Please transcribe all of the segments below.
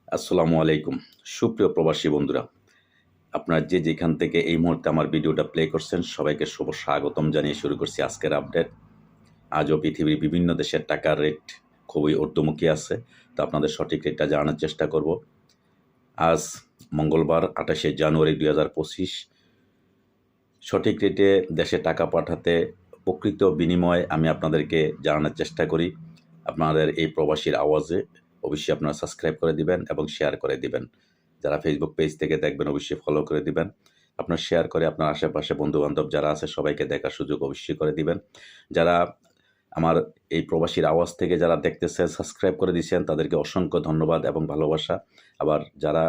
আসসালামু আলাইকুম। সুপ্রিয় প্রবাসী বন্ধুরা, আপনারা যে যেখান থেকে এই মুহূর্তে আমার ভিডিওটা প্লে করছেন, সবাইকে শুভ স্বাগতম জানিয়ে শুরু করছি আজকের আপডেট। আজও পৃথিবীর বিভিন্ন দেশের টাকার রেট খুবই ঊর্ধ্বমুখী আছে। তো আপনাদের সঠিক রেটটা জানার চেষ্টা করব। আজ মঙ্গলবার ২৮শে জানুয়ারি ২০২৫। সঠিক রেটে দেশে টাকা পাঠাতে প্রকৃত বিনিময় আমি আপনাদেরকে জানানোর চেষ্টা করি। আপনাদের এই প্রবাসীর আওয়াজে অবশ্যই আপনারা সাবস্ক্রাইব করে দিবেন এবং শেয়ার করে দিবেন। যারা ফেসবুক পেজ থেকে দেখবেন অবশ্যই ফলো করে দিবেন। আপনার শেয়ার করে আপনার আশেপাশে বন্ধু-বান্ধব যারা আছে সবাইকে দেখার সুযোগ অবশ্যই করে দিবেন। যারা আমার এই প্রবাসীর আওয়াজ থেকে যারা দেখতেছেন, সাবস্ক্রাইব করে দিয়েছেন তাদেরকে অসংখ্য ধন্যবাদ এবং ভালোবাসা। আবার যারা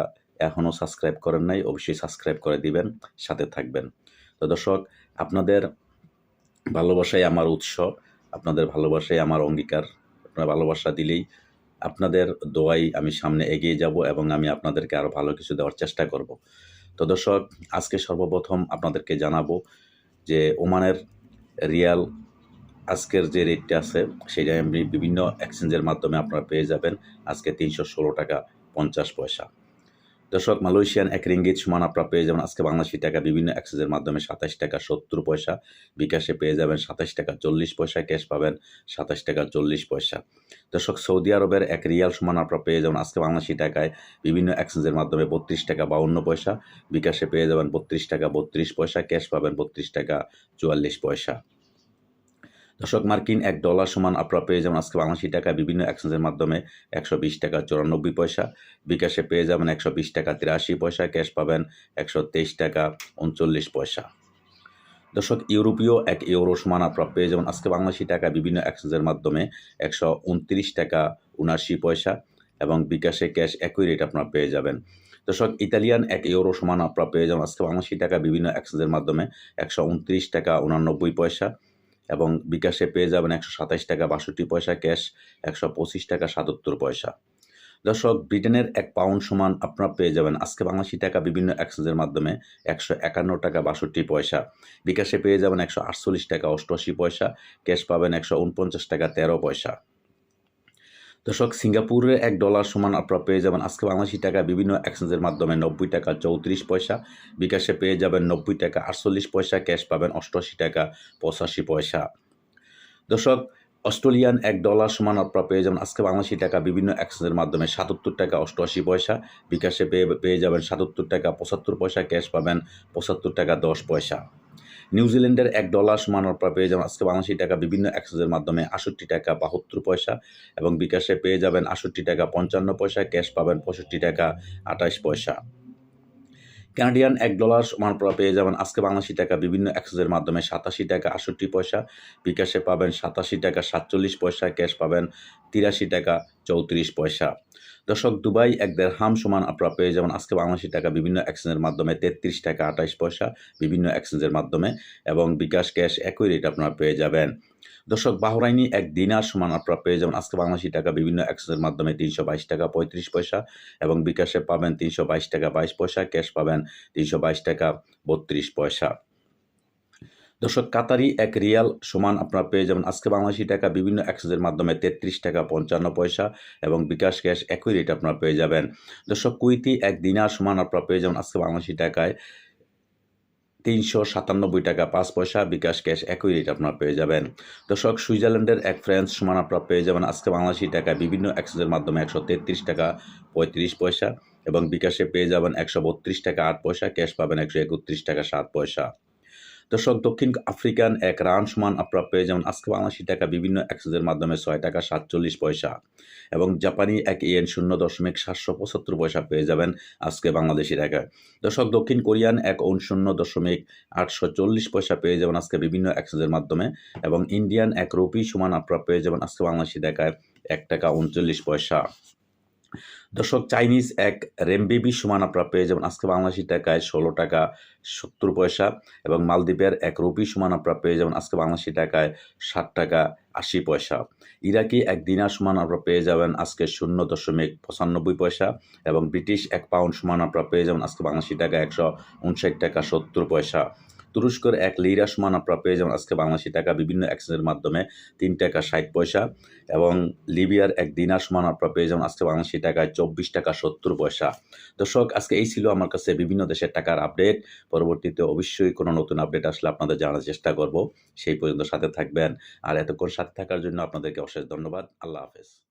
এখনও সাবস্ক্রাইব করেন নাই অবশ্যই সাবস্ক্রাইব করে দিবেন, সাথে থাকবেন। তো দর্শক, আপনাদের ভালোবাসাই আমার উৎস, আপনাদের ভালোবাসাই আমার অঙ্গীকার। আপনারা ভালোবাসা দিলেই, আপনাদের দোয়ায় আমি সামনে এগিয়ে যাব এবং আমি আপনাদেরকে আরও ভালো কিছু দেওয়ার চেষ্টা করব। তো দর্শক, আজকে সর্বপ্রথম আপনাদেরকে জানাবো যে ওমানের রিয়াল আজকের যে রেটটা আছে সেটা আপনি বিভিন্ন এক্সচেঞ্জের মাধ্যমে আপনারা পেয়ে যাবেন আজকে ৩১৬ টাকা ৫০ পয়সা। দর্শক, মালয়েশিয়ান এক রিঙ্গিত সমান আপনারা পেয়ে যাবেন আজকে বাংলাদেশি টাকা বিভিন্ন এক্সচেঞ্জের মাধ্যমে ২৭ টাকা ৭০ পয়সা। বিকাশে পেয়ে যাবেন ২৭ টাকা ৪০ পয়সা, ক্যাশ পাবেন ২৭ টাকা ৪০ পয়সা। দর্শক, সৌদি আরবের এক রিয়াল সমান আপনারা পেয়ে যাবেন আজকে বাংলাদেশি টাকায় বিভিন্ন এক্সচেঞ্জের মাধ্যমে ৩২ টাকা ৫২ পয়সা। বিকাশে পেয়ে যাবেন ৩২ টাকা ৩২ পয়সা, ক্যাশ পাবেন ৩২ টাকা ৪৪ পয়সা। দর্শক, মার্কিন $১ সমান আপনারা পেয়ে যাবেন আজকে বাংলাদেশি টাকা বিভিন্ন এক্সচেঞ্জের মাধ্যমে ১২০ টাকা ৯৪ পয়সা। বিকাশে পেয়ে যাবেন ১২০ টাকা ৮৩ পয়সা, ক্যাশ পাবেন ১২৩ টাকা ৩৯ পয়সা। দর্শক, ইউরোপীয় €১ সমান আপনারা পেয়ে যাবেন আজকে বাংলাদেশি টাকা বিভিন্ন এক্সচেঞ্জের মাধ্যমে ১২৯ টাকা ৭৯ পয়সা এবং বিকাশে ক্যাশ একই রেট আপনারা পেয়ে যাবেন। দর্শক, ইতালিয়ান €১ সমান আপনারা পেয়ে যাবেন আজকে বাংলাদেশি টাকা বিভিন্ন এক্সচেঞ্জের মাধ্যমে ১২৯ টাকা ৮৯ পয়সা এবং বিকাশে পেয়ে যাবেন ১২৭ টাকা ৬২ পয়সা, ক্যাশ ১২৫ টাকা ৭৭ পয়সা। দর্শক, ব্রিটেনের £১ সমান আপনারা পেয়ে যাবেন আজকে বাংলাদেশি টাকা বিভিন্ন এক্সচেঞ্জের মাধ্যমে ১৫১ টাকা ৬২ পয়সা। বিকাশে পেয়ে যাবেন ১৪৮ টাকা ৮৮ পয়সা, ক্যাশ পাবেন ১৪৯ টাকা ১৩ পয়সা। দর্শক, সিঙ্গাপুরের $১ সমান আপনারা পেয়ে যাবেন আজকে বাংলাদেশি টাকা বিভিন্ন এক্সচেঞ্জের মাধ্যমে ৯০ টাকা ৩৪ পয়সা। বিকাশে পেয়ে যাবেন ৯০ টাকা ৪৮ পয়সা, ক্যাশ পাবেন ৮৮ টাকা ৮৫ পয়সা। দর্শক, অস্ট্রেলিয়ান $১ সমান আপনারা পেয়ে যাবেন আজকে বাংলাদেশি টাকা বিভিন্ন এক্সচেঞ্জের মাধ্যমে ৭৭ টাকা ৮৮ পয়সা। বিকাশে পেয়ে যাবেন ৭৭ টাকা ৭৫ পয়সা, ক্যাশ পাবেন ৭৫ টাকা ১০ পয়সা। নিউজিল্যান্ডের $১ সমান আপনারা পেয়ে যাবেন আজকে বাংলাদেশি টাকা বিভিন্ন এক্সচেঞ্জের মাধ্যমে ৬৮ টাকা ৭২ পয়সা এবং বিকাশে পেয়ে যাবেন ৬৮ টাকা ৫৫ পয়সা, ক্যাশ পাবেন ৬৫ টাকা ২৮ পয়সা। কানাডিয়ান $১ সমান আপনারা পেয়ে যাবেন আজকে বাংলাদেশি টাকা বিভিন্ন এক্সচেঞ্জের মাধ্যমে ৮৭ টাকা ৬৮ পয়সা। বিকাশে পাবেন ৮৭ টাকা ৪৭ পয়সা, ক্যাশ পাবেন ৮৩ টাকা ৩৪ পয়সা। দর্শক, দুবাই এক দিরহাম সমান আপনারা পেয়ে যাবেন আজকে বাংলাদেশি টাকা বিভিন্ন এক্সচেঞ্জের মাধ্যমে ৩৩ টাকা ২৮ পয়সা বিভিন্ন এক্সচেঞ্জের মাধ্যমে এবং বিকাশ ক্যাশ একই রেট আপনারা পেয়ে যাবেন। দর্শক, বাহরাইনি এক দিনার সমান আপনারা পেয়ে যাবেন আজকে বাংলাদেশি টাকা বিভিন্ন এক্সচেঞ্জের মাধ্যমে ৩২২ টাকা ৩৫ পয়সা এবং বিকাশে পাবেন ৩২২ টাকা ২২ পয়সা, ক্যাশ পাবেন ৩২২ টাকা ৩২ পয়সা। দর্শক, কাতারি এক রিয়াল সমান আপনারা পেয়ে যাবেন আজকে বাংলাদেশি টাকা বিভিন্ন এক্সচেঞ্জের মাধ্যমে ৩৩ টাকা ৫৫ পয়সা এবং বিকাশ ক্যাশ একই রেট আপনারা পেয়ে যাবেন। দর্শক, কুইতি এক দিনার সমান আপনারা পেয়ে যাবেন আজকে বাংলাদেশি টাকায় ৩৯৭ টাকা ৫ পয়সা, বিকাশ ক্যাশ একই রেট আপনারা পেয়ে যাবেন। দর্শক, সুইজারল্যান্ডের এক ফ্রান্স সমান আপনারা পেয়ে যাবেন আজকে বাংলাদেশি টাকা বিভিন্ন এক্সচেঞ্জের মাধ্যমে ১৩৩ টাকা ৩৫ পয়সা এবং বিকাশে পেয়ে যাবেন ১৩২ টাকা ৮ পয়সা, ক্যাশ পাবেন ১৩১ টাকা ৭ পয়সা। দর্শক, দক্ষিণ আফ্রিকান এক রান সমান আপনারা পেয়ে যাবেন আজকে বাংলাদেশি টাকা বিভিন্ন এক্সচেঞ্জের মাধ্যমে ৬ টাকা ৪৭ পয়সা এবং জাপানি এক ইয়েন ০.৭৭৫ পয়সা পেয়ে যাবেন আজকে বাংলাদেশি টাকায়। দর্শক, দক্ষিণ কোরিয়ান এক ওন ০.৮৪০ পয়সা পেয়ে যাবেন আজকে বিভিন্ন এক্সচেঞ্জের মাধ্যমে এবং ইন্ডিয়ান এক রুপি সমান আপনারা পেয়ে যাবেন আজকে বাংলাদেশি টাকায় ১ টাকা ৩৯ পয়সা। দর্শক, চাইনিজ এক রেমবিবি সমান আপনারা পেয়ে যাবেন আজকে বাংলাদেশি টাকায় ১৬ টাকা ৭০ পয়সা এবং মালদ্বীপের এক রুপি সমান আপনারা পেয়ে যাবেন আজকে বাংলাদেশি টাকায় ৬০ টাকা ৮০ পয়সা। ইরাকি এক দিনার সমান আপনারা পেয়ে যাবেন আজকে ০.৯৫ পয়সা এবং ব্রিটিশ এক পাউন্ড সমান আপনারা পেয়ে যাবেন আজকে বাংলাদেশি টাকা ১৫৯ টাকা ৭০ পয়সা। তুরস্কের ১ লিরা সমান আপনারা পেয়ে যাবেন আজকে বাংলাদেশি টাকা বিভিন্ন এক্সচেঞ্জের মাধ্যমে ৩ টাকা ৬০ পয়সা, এবং লিবিয়ার ১ দিনার সমান আপনারা পেয়ে যাবেন আজকে বাংলাদেশি টাকায় ২৪ টাকা ৭০ পয়সা। দর্শক, আজকে এই ছিল আমার কাছে বিভিন্ন দেশের টাকার আপডেট। পরবর্তীতে অবশ্যই কোনো নতুন আপডেট আসলে আপনাদের জানার চেষ্টা করব। সেই পর্যন্ত সাথে থাকবেন। আর এতক্ষণ সাথে থাকার জন্য আপনাদেরকে অশেষ ধন্যবাদ। আল্লাহ হাফেজ।